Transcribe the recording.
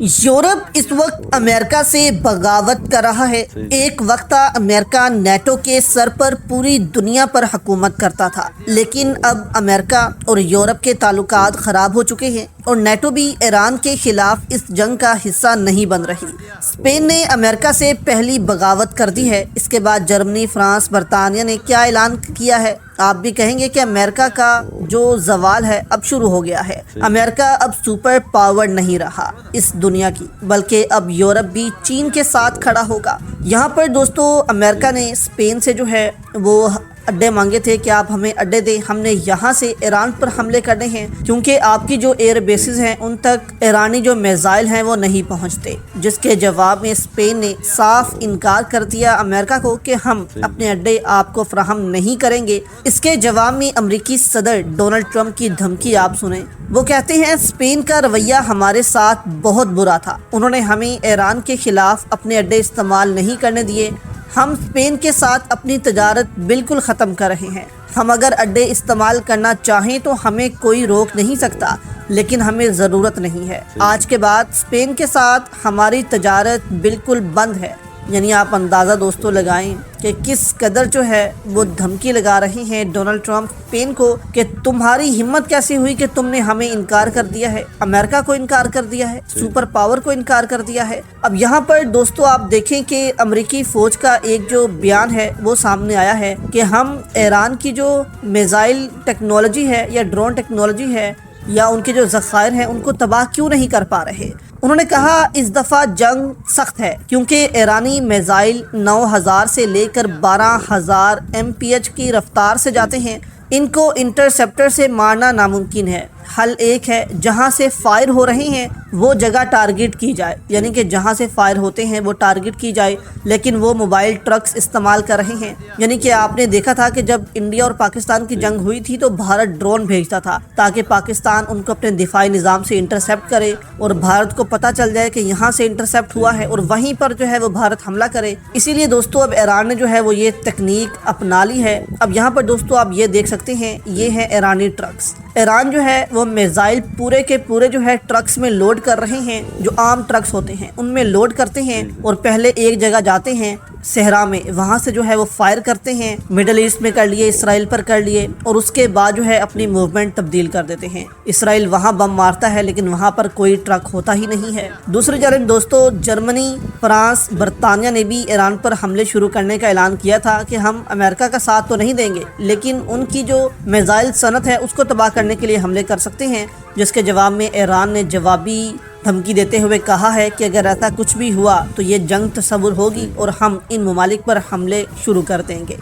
Europe इस वक्त America से बगावत कर रहा है। एक वक्त था अमेरिका नेटो के सर पर पूरी दुनिया पर हुकूमत करता था, लेकिन अब अमेरिका और यूरोप के ताल्लुकात ख़राब हो चुके हैं और नेटो भी ईरान के खिलाफ इस जंग का हिस्सा नहीं बन रही। स्पेन ने अमेरिका से पहली बगावत कर दी है। इसके बाद जर्मनी, फ्रांस, बरतानिया ने क्या ऐलान किया है? आप भी कहेंगे कि अमेरिका का जो जवाल है अब शुरू हो गया है। अमेरिका अब सुपर पावर नहीं रहा इस दुनिया की, बल्कि अब यूरोप भी चीन के साथ खड़ा होगा। यहाँ पर दोस्तों अमेरिका ने स्पेन से जो है वो अड्डे मांगे थे कि आप हमें अड्डे दें, हमने यहाँ से ईरान पर हमले करने हैं, क्योंकि आपकी जो एयर बेसिस हैं उन तक ईरानी जो मिसाइल हैं वो नहीं पहुँचते। जिसके जवाब में स्पेन ने साफ इनकार कर दिया अमेरिका को कि हम अपने अड्डे आपको फराहम नहीं करेंगे। इसके जवाब में अमेरिकी सदर डोनाल्ड ट्रंप की धमकी आप सुने। वो कहते हैं स्पेन का रवैया हमारे साथ बहुत बुरा था, उन्होंने हमें ईरान के खिलाफ अपने अड्डे इस्तेमाल नहीं करने दिए। हम स्पेन के साथ अपनी तजारत बिल्कुल ख़त्म कर रहे हैं। हम अगर अड्डे इस्तेमाल करना चाहें तो हमें कोई रोक नहीं सकता, लेकिन हमें ज़रूरत नहीं है। आज के बाद स्पेन के साथ हमारी तजारत बिल्कुल बंद है। यानी आप अंदाज़ा दोस्तों लगाएं कि किस कदर जो है वो धमकी लगा रहे हैं डोनाल्ड ट्रंप स्पेन को कि तुम्हारी हिम्मत कैसी हुई कि तुमने हमें इनकार कर दिया है, अमेरिका को इनकार कर दिया है, सुपर पावर को इनकार कर दिया है। अब यहाँ पर दोस्तों आप देखें कि अमेरिकी फ़ौज का एक जो बयान है वो सामने आया है कि हम ईरान की जो मिसाइल टेक्नोलॉजी है या ड्रोन टेक्नोलॉजी है या उनके जो ज़खायर हैं उनको तबाह क्यों नहीं कर पा रहे। उन्होंने कहा इस दफ़ा जंग सख्त है क्योंकि ईरानी मिसाइल 9000 से लेकर 12000 MPH की रफ्तार से जाते हैं। इनको इंटरसेप्टर से मारना नामुमकिन है। हल एक है, जहां से फायर हो रहे हैं वो जगह टारगेट की जाए, यानी कि जहां से फायर होते हैं वो टारगेट की जाए। लेकिन वो मोबाइल ट्रक्स इस्तेमाल कर रहे हैं। यानी कि आपने देखा था कि जब इंडिया और पाकिस्तान की जंग हुई थी तो भारत ड्रोन भेजता था ताकि पाकिस्तान उनको अपने दिफाई निज़ाम से इंटरसेप्ट करे और भारत को पता चल जाए कि यहाँ से इंटरसेप्ट हुआ है और वहीं पर जो है वो भारत हमला करे। इसीलिए दोस्तों अब ईरान ने जो है वो ये तकनीक अपना ली है। अब यहाँ पर दोस्तों आप ये देख सकते हैं, ये है ईरानी ट्रक्स। ईरान जो है वो मिसाइल पूरे के पूरे जो है ट्रक्स में लोड कर रहे हैं। जो आम ट्रक्स होते हैं उनमें लोड करते हैं और पहले एक जगह जाते हैं सहरा में, वहाँ से जो है वो फायर करते हैं। मिडल ईस्ट में कर लिए, इसराइल पर कर लिए और उसके बाद जो है अपनी मूवमेंट तब्दील कर देते हैं। इसराइल वहाँ बम मारता है लेकिन वहाँ पर कोई ट्रक होता ही नहीं है। दूसरी जानब दोस्तों जर्मनी, फ्रांस, बरतानिया ने भी ईरान पर हमले शुरू करने का ऐलान किया था कि हम अमेरिका का साथ तो नहीं देंगे लेकिन उनकी जो मिसाइल सनत है उसको तबाह करने के लिए हमले कर सकते हैं। जिसके जवाब में ईरान ने जवाबी धमकी देते हुए कहा है कि अगर ऐसा कुछ भी हुआ तो ये जंग तस्वुर होगी और हम इन ममालिक पर हमले शुरू कर देंगे।